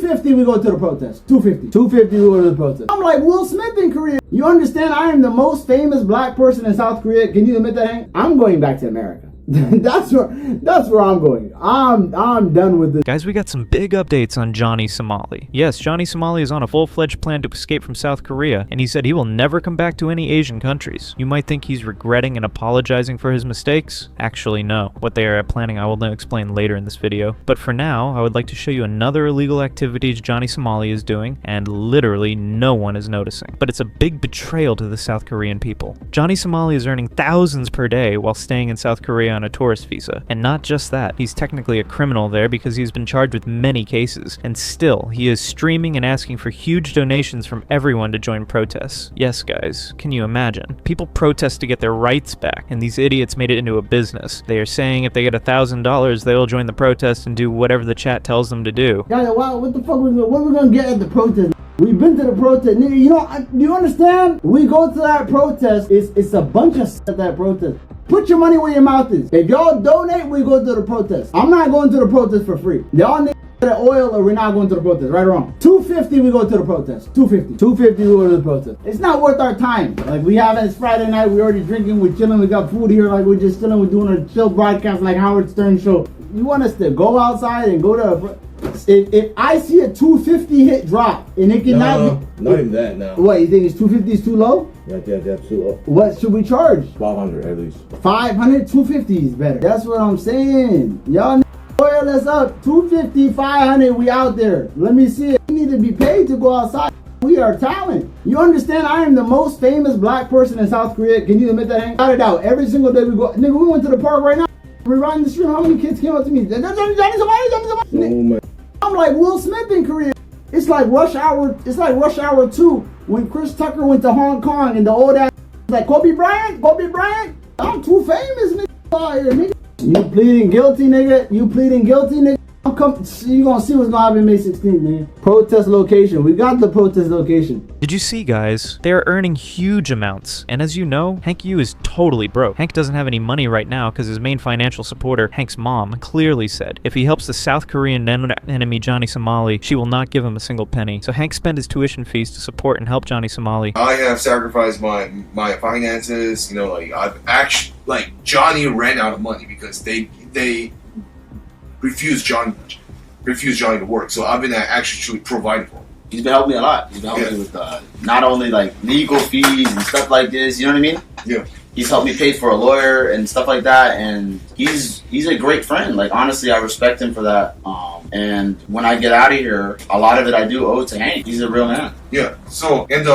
$250 we go to the protest. $250 we go to the protest. I'm like Will Smith in Korea. You understand I am the most famous black person in South Korea. Can you admit that, Hank? I'm going back to America. That's where I'm going. I'm done with this. Guys, we got some big updates on Johnny Somali. Yes, Johnny Somali is on a full-fledged plan to escape from South Korea, and he said he will never come back to any Asian countries. You might think he's regretting and apologizing for his mistakes. Actually, no. What they are planning I will explain later in this video. But for now, I would like to show you another illegal activity Johnny Somali is doing, and literally no one is noticing. But it's a big betrayal to the South Korean people. Johnny Somali is earning thousands per day while staying in South Korea on a tourist visa. And not just that, he's technically a criminal there because he's been charged with many cases, and still, he is streaming and asking for huge donations from everyone to join protests. Yes, guys, can you imagine? People protest to get their rights back, and these idiots made it into a business. They are saying if they get $1,000, they will join the protest and do whatever the chat tells them to do. Guys, wow, what the fuck what are we gonna get at the protest? We've been to the protest, nigga. You know, do you understand? We go to that protest. It's a bunch of at that protest. Put your money where your mouth is. If y'all donate, we go to the protest. I'm not going to the protest for free. Y'all need the oil or we're not going to the protest, right or wrong? $250 we go to the protest. $250 we go to the protest. It's not worth our time. Like we have it's Friday night, we already drinking, we're chilling, we got food here, like we're just chilling, we're doing a chill broadcast like Howard Stern show. You want us to go outside and go to if I see a 250 hit drop and it cannot be not even that now. What, you think it's 250 is too low? Yeah, that's too low. What should we charge? 500 at least. 500, 250 is better. That's what I'm saying. Y'all oil us up. 250, 500, we out there. Let me see it. We need to be paid to go outside. We are talent. You understand I am the most famous black person in South Korea. Can you admit that, Hank? Shout it out. Every single day we go. Nigga, we went to the park right now. We're riding the street. How many kids came up to me? Johnny Somali. Oh my. I'm like Will Smith in Korea. It's like Rush Hour. It's like Rush Hour 2 when Chris Tucker went to Hong Kong and the old ass like Kobe Bryant. I'm too famous, nigga. Out here, nigga. You pleading guilty, nigga. You gonna see what's gonna happen May 16th, man. Protest location. We got the protest location. Did you see, guys? They are earning huge amounts, and as you know, Hank Yoo is totally broke. Hank doesn't have any money right now because his main financial supporter, Hank's mom, clearly said if he helps the South Korean enemy Johnny Somali, she will not give him a single penny. So Hank spent his tuition fees to support and help Johnny Somali. I have sacrificed my finances. You know, like I've actually Johnny ran out of money because they refused Johnny to work. So I've been actually providing for him. He's been helping me a lot. He's been helping me with not only like legal fees and stuff like this. You know what I mean? Yeah. He's helped me pay for a lawyer and stuff like that. And he's a great friend. Like honestly, I respect him for that. And when I get out of here, a lot of it I do owe to Hank. He's a real man. Yeah. So and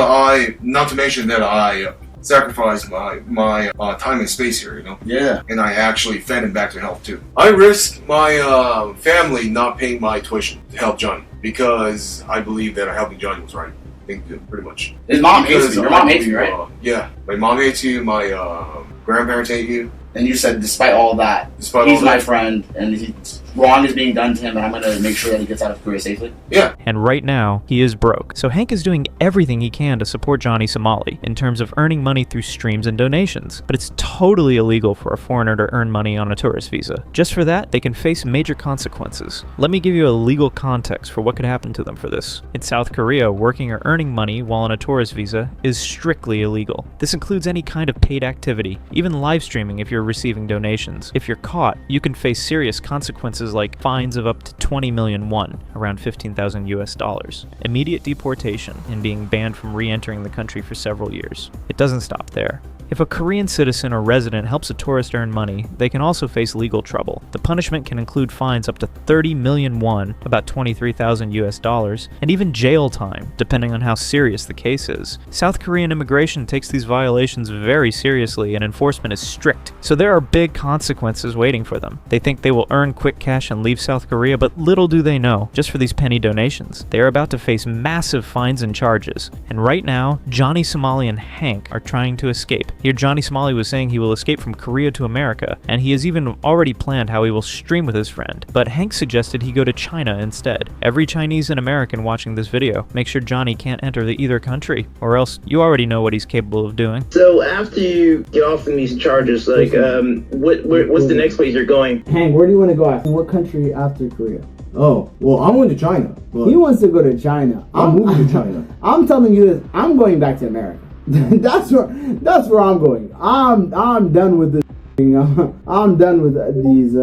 not to mention that I sacrificed my time and space here, you know? Yeah. And I actually fed him back to health too. I risked my family not paying my tuition to help Johnny because I believe that helping Johnny was right thing to do, pretty much. His mom hates you. Your mom hates you, right? Yeah. My mom hates you, my grandparents hate you. And you said despite all that, he's my friend and wrong is being done to him and I'm going to make sure that he gets out of Korea safely? Yeah. And right now, he is broke. So Hank is doing everything he can to support Johnny Somali in terms of earning money through streams and donations. But it's totally illegal for a foreigner to earn money on a tourist visa. Just for that, they can face major consequences. Let me give you a legal context for what could happen to them for this. In South Korea, working or earning money while on a tourist visa is strictly illegal. This includes any kind of paid activity, even live streaming if you're receiving donations. If you're caught, you can face serious consequences like fines of up to 20 million won, around 15,000 US dollars, immediate deportation, and being banned from re-entering the country for several years. It doesn't stop there. If a Korean citizen or resident helps a tourist earn money, they can also face legal trouble. The punishment can include fines up to 30 million won, about 23,000 US dollars, and even jail time, depending on how serious the case is. South Korean immigration takes these violations very seriously and enforcement is strict, so there are big consequences waiting for them. They think they will earn quick cash and leave South Korea, but little do they know, just for these penny donations, they are about to face massive fines and charges. And right now, Johnny Somali and Hank are trying to escape. Here Johnny Somali was saying he will escape from Korea to America, and he has even already planned how he will stream with his friend. But Hank suggested he go to China instead. Every Chinese and American watching this video, make sure Johnny can't enter either country, or else you already know what he's capable of doing. So after you get off from these charges, like, what's the next place you're going? Hank, where do you want to go after? What country after Korea? Oh, well, I'm going to China. But He wants to go to China. I'm moving to China. I'm telling you this. I'm going back to America. That's where I'm going. I'm done with this. I'm done with these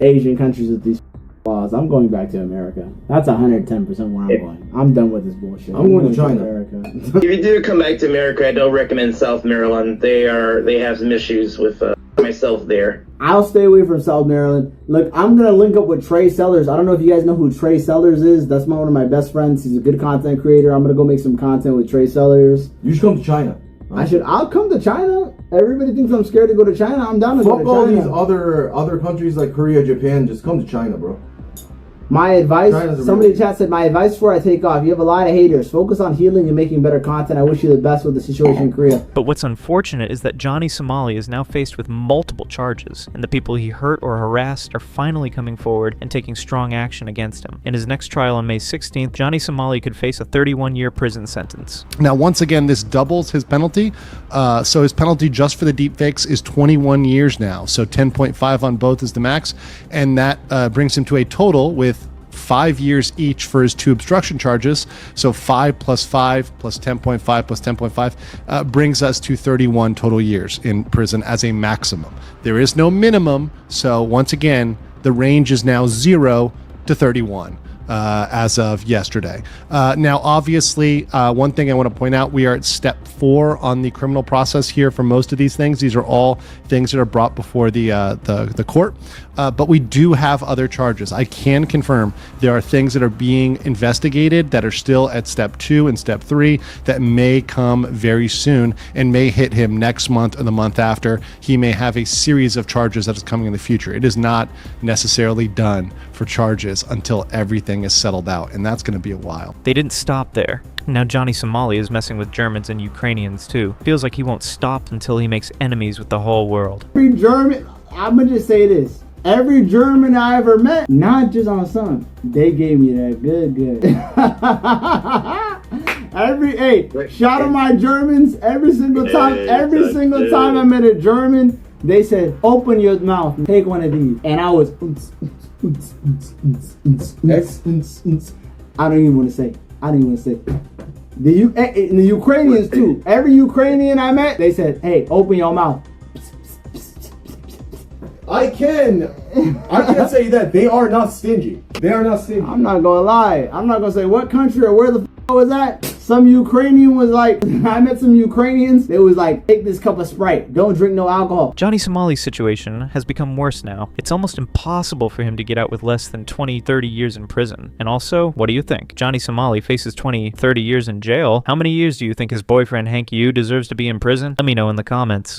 Asian countries with these laws. I'm going back to America. That's 110% where I'm going. I'm done with this bullshit. I'm going to China. America. If you do come back to America, I don't recommend South Maryland. They have some issues with myself there. I'll stay away from South Maryland. Look, I'm gonna link up with Trey Sellers. I don't know if you guys know who Trey Sellers is. That's one of my best friends. He's a good content creator. I'm gonna go make some content with Trey Sellers. You should come to China. I'll come to China. Everybody thinks I'm scared to go to China. I'm down to go to Fuck all China. these other countries like Korea, Japan. Just come to China, bro. My advice, China's a somebody in real- chat said, my advice before I take off, you have a lot of haters. Focus on healing and making better content. I wish you the best with the situation in Korea. But what's unfortunate is that Johnny Somali is now faced with multiple charges, and the people he hurt or harassed are finally coming forward and taking strong action against him. In his next trial on May 16th, Johnny Somali could face a 31-year prison sentence. Now, once again, this doubles his penalty. So his penalty just for the deepfakes is 21 years now. So 10.5 on both is the max. And that brings him to a total with 5 years each for his 2 obstruction charges. So 5 plus 5 plus 10.5 plus 10.5 brings us to 31 total years in prison as a maximum. There is no minimum. So once again, the range is now 0 to 31. As of yesterday. Now, obviously, one thing I want to point out, we are at step 4 on the criminal process here for most of these things. These are all things that are brought before the court, but we do have other charges. I can confirm there are things that are being investigated that are still at step 2 and step 3 that may come very soon and may hit him next month or the month after. He may have a series of charges that is coming in the future. It is not necessarily done for charges until everything is settled out, and that's going to be a while. They didn't stop there. Now Johnny Somali is messing with Germans and Ukrainians too. Feels like he won't stop until he makes enemies with the whole world. Every German, I'm gonna just say this. Every German I ever met, not just on some, they gave me that good. Shout out my Germans. Every single time I met a German, they said, open your mouth, take one of these. And I was, I don't even want to say. The Ukrainians too. Every Ukrainian I met, they said, hey, open your mouth. I can say that they are not stingy. They are not stingy. I'm not gonna lie. I'm not gonna say what country or where the was that. Some Ukrainian was like, I met some Ukrainians. They was like, take this cup of Sprite. Don't drink no alcohol. Johnny Somali's situation has become worse now. It's almost impossible for him to get out with less than 20-30 years in prison. And also, what do you think? Johnny Somali faces 20-30 years in jail. How many years do you think his boyfriend Hank Yoo deserves to be in prison? Let me know in the comments.